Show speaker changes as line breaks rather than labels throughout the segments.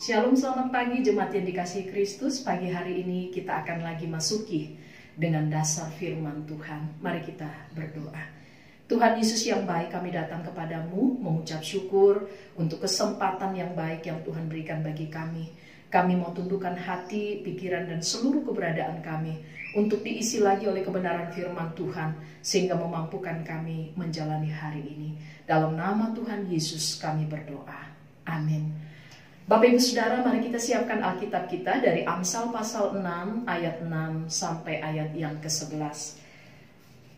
Shalom, selamat pagi jemaat yang dikasihi Kristus. Pagi hari ini kita akan lagi masuki dengan dasar firman Tuhan. Mari kita berdoa. Tuhan Yesus yang baik, kami datang kepadamu mengucap syukur untuk kesempatan yang baik yang Tuhan berikan bagi kami. Kami mau tundukkan hati, pikiran, dan seluruh keberadaan kami untuk diisi lagi oleh kebenaran firman Tuhan, sehingga memampukan kami menjalani hari ini. Dalam nama Tuhan Yesus kami berdoa. Amin. Bapak Ibu Saudara, mari kita siapkan Alkitab kita dari Amsal pasal 6 ayat 6 sampai ayat yang ke-11.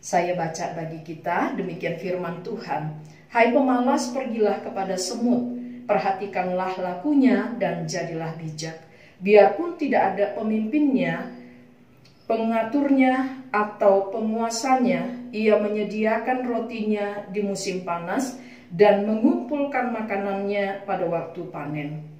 Saya baca bagi kita, demikian firman Tuhan. Hai pemalas, pergilah kepada semut, perhatikanlah lakunya dan jadilah bijak. Biarpun tidak ada pemimpinnya, pengaturnya atau penguasanya, ia menyediakan rotinya di musim panas dan mengumpulkan makanannya pada waktu panen.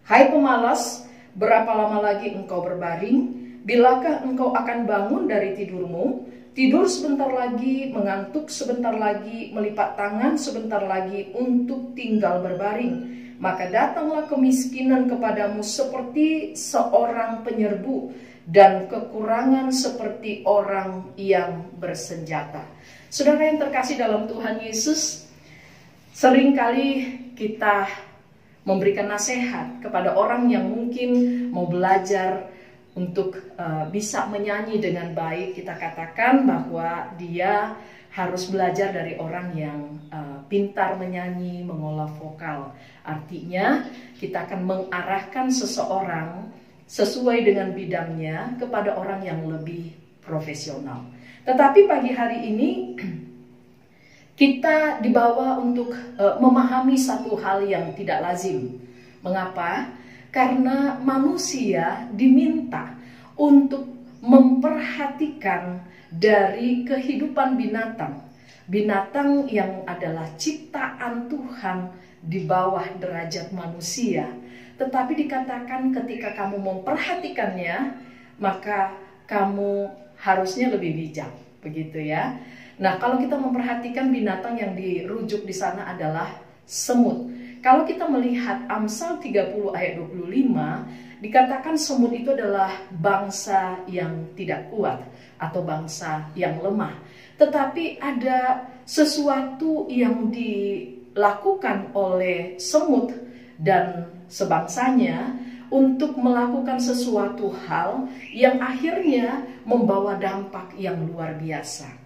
Hai pemalas, berapa lama lagi engkau berbaring? Bilakah engkau akan bangun dari tidurmu? Tidur sebentar lagi, mengantuk sebentar lagi, melipat tangan sebentar lagi untuk tinggal berbaring. Maka datanglah kemiskinan kepadamu seperti seorang penyerbu, dan kekurangan seperti orang yang bersenjata. Saudara yang terkasih dalam Tuhan Yesus, seringkali kita memberikan nasihat kepada orang yang mungkin mau belajar untuk bisa menyanyi dengan baik. Kita katakan bahwa dia harus belajar dari orang yang pintar menyanyi, mengolah vokal. Artinya kita akan mengarahkan seseorang sesuai dengan bidangnya kepada orang yang lebih profesional. Tetapi pagi hari ini kita dibawa untuk memahami satu hal yang tidak lazim. Mengapa? Karena manusia diminta untuk memperhatikan dari kehidupan binatang. Binatang yang adalah ciptaan Tuhan di bawah derajat manusia. Tetapi dikatakan ketika kamu memperhatikannya, maka kamu harusnya lebih bijak. Begitu ya. Nah, kalau kita memperhatikan binatang yang dirujuk di sana adalah semut. Kalau kita melihat Amsal 30 ayat 25, dikatakan semut itu adalah bangsa yang tidak kuat atau bangsa yang lemah. Tetapi ada sesuatu yang dilakukan oleh semut dan sebangsanya untuk melakukan sesuatu hal yang akhirnya membawa dampak yang luar biasa.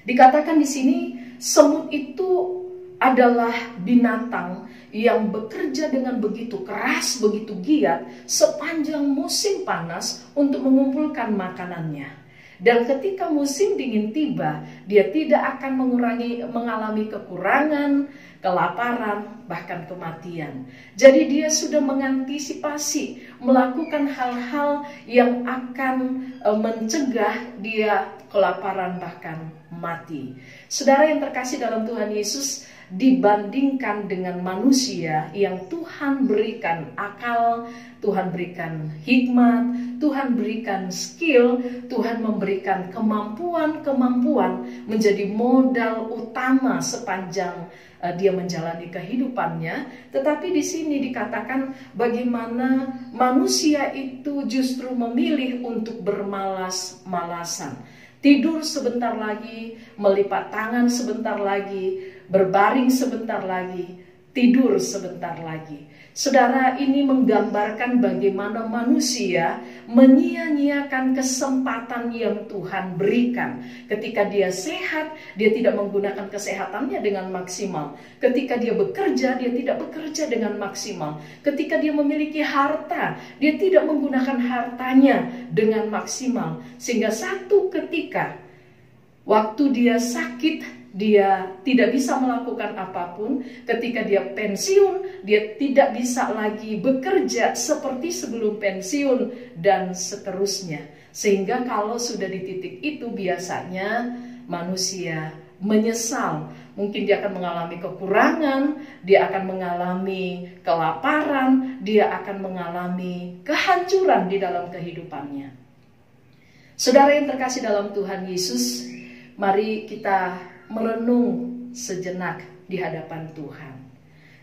Dikatakan di sini semut itu adalah binatang yang bekerja dengan begitu keras, begitu giat sepanjang musim panas untuk mengumpulkan makanannya. Dan ketika musim dingin tiba, dia tidak akan mengalami kekurangan, kelaparan, bahkan kematian. Jadi dia sudah mengantisipasi, melakukan hal-hal yang akan mencegah dia kelaparan bahkan mati. Saudara yang terkasih dalam Tuhan Yesus, dibandingkan dengan manusia yang Tuhan berikan akal, Tuhan berikan hikmat, Tuhan berikan skill, Tuhan memberikan kemampuan menjadi modal utama sepanjang dia menjalani kehidupannya. Tetapi di sini dikatakan bagaimana manusia itu justru memilih untuk bermalas-malasan. Tidur sebentar lagi, melipat tangan sebentar lagi, berbaring sebentar lagi, tidur sebentar lagi. Saudara, ini menggambarkan bagaimana manusia menyia-nyiakan kesempatan yang Tuhan berikan. Ketika dia sehat, dia tidak menggunakan kesehatannya dengan maksimal. Ketika dia bekerja, dia tidak bekerja dengan maksimal. Ketika dia memiliki harta, dia tidak menggunakan hartanya dengan maksimal. Sehingga satu ketika, waktu dia sakit, dia tidak bisa melakukan apapun. Ketika dia pensiun, dia tidak bisa lagi bekerja seperti sebelum pensiun, dan seterusnya. Sehingga kalau sudah di titik itu, biasanya manusia menyesal. Mungkin dia akan mengalami kekurangan, dia akan mengalami kelaparan, dia akan mengalami kehancuran di dalam kehidupannya. Saudara yang terkasih dalam Tuhan Yesus, mari kita merenung sejenak di hadapan Tuhan.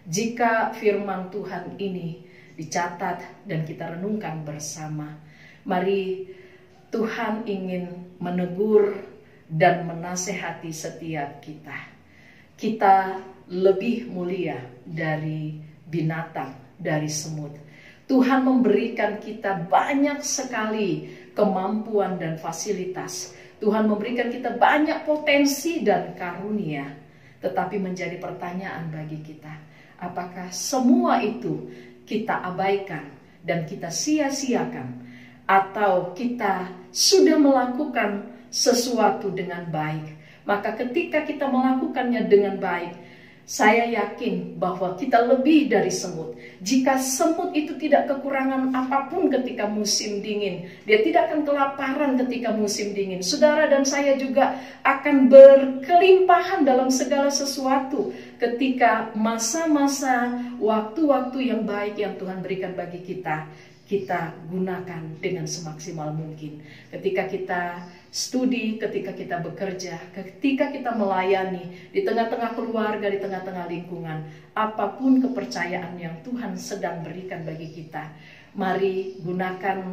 jika firman Tuhan ini dicatat dan kita renungkan bersama. Mari Tuhan ingin menegur dan menasehati setiap kita. Kita lebih mulia dari binatang, dari semut. Tuhan memberikan kita banyak sekali kemampuan dan fasilitas. Tuhan memberikan kita banyak potensi dan karunia. Tetapi menjadi pertanyaan bagi kita, apakah semua itu kita abaikan dan kita sia-siakan? Atau kita sudah melakukan sesuatu dengan baik? Maka ketika kita melakukannya dengan baik, saya yakin bahwa kita lebih dari semut. Jika semut itu tidak kekurangan apapun ketika musim dingin, dia tidak akan kelaparan ketika musim dingin. Saudara dan saya juga akan berkelimpahan dalam segala sesuatu ketika masa-masa waktu-waktu yang baik yang Tuhan berikan bagi kita. Kita gunakan dengan semaksimal mungkin. Ketika kita studi, ketika kita bekerja, ketika kita melayani, di tengah-tengah keluarga, di tengah-tengah lingkungan, apapun kepercayaan yang Tuhan sedang berikan bagi kita, mari gunakan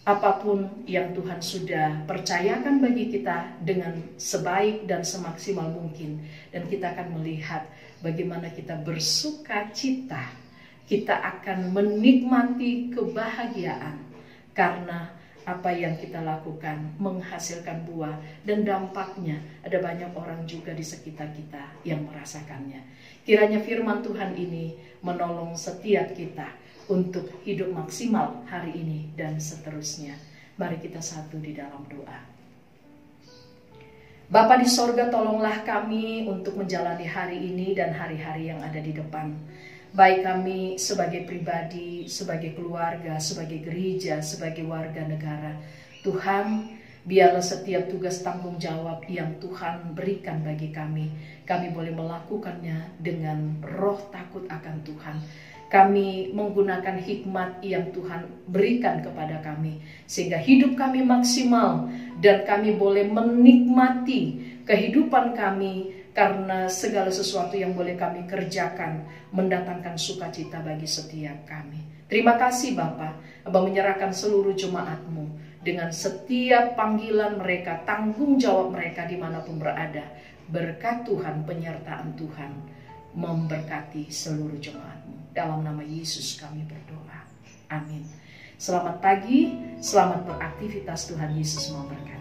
apapun yang Tuhan sudah percayakan bagi kita dengan sebaik dan semaksimal mungkin. Dan kita akan melihat bagaimana kita bersuka cita. Kita akan menikmati kebahagiaan karena apa yang kita lakukan menghasilkan buah, dan dampaknya ada banyak orang juga di sekitar kita yang merasakannya. Kiranya firman Tuhan ini menolong setiap kita untuk hidup maksimal hari ini dan seterusnya. Mari kita satu di dalam doa. Bapa di sorga, tolonglah kami untuk menjalani hari ini dan hari-hari yang ada di depan. Baik kami sebagai pribadi, sebagai keluarga, sebagai gereja, sebagai warga negara. Tuhan, biarlah setiap tugas tanggung jawab yang Tuhan berikan bagi kami boleh melakukannya dengan roh takut akan Tuhan. Kami menggunakan hikmat yang Tuhan berikan kepada kami, sehingga hidup kami maksimal dan kami boleh menikmati kehidupan kami. Karena segala sesuatu yang boleh kami kerjakan mendatangkan sukacita bagi setiap kami. Terima kasih Bapa, Bapa menyerahkan seluruh jemaat-Mu dengan setiap panggilan mereka, tanggung jawab mereka dimanapun berada. Berkat Tuhan, penyertaan Tuhan memberkati seluruh jemaat-Mu. Dalam nama Yesus kami berdoa. Amin. Selamat pagi, selamat beraktivitas, Tuhan Yesus memberkati.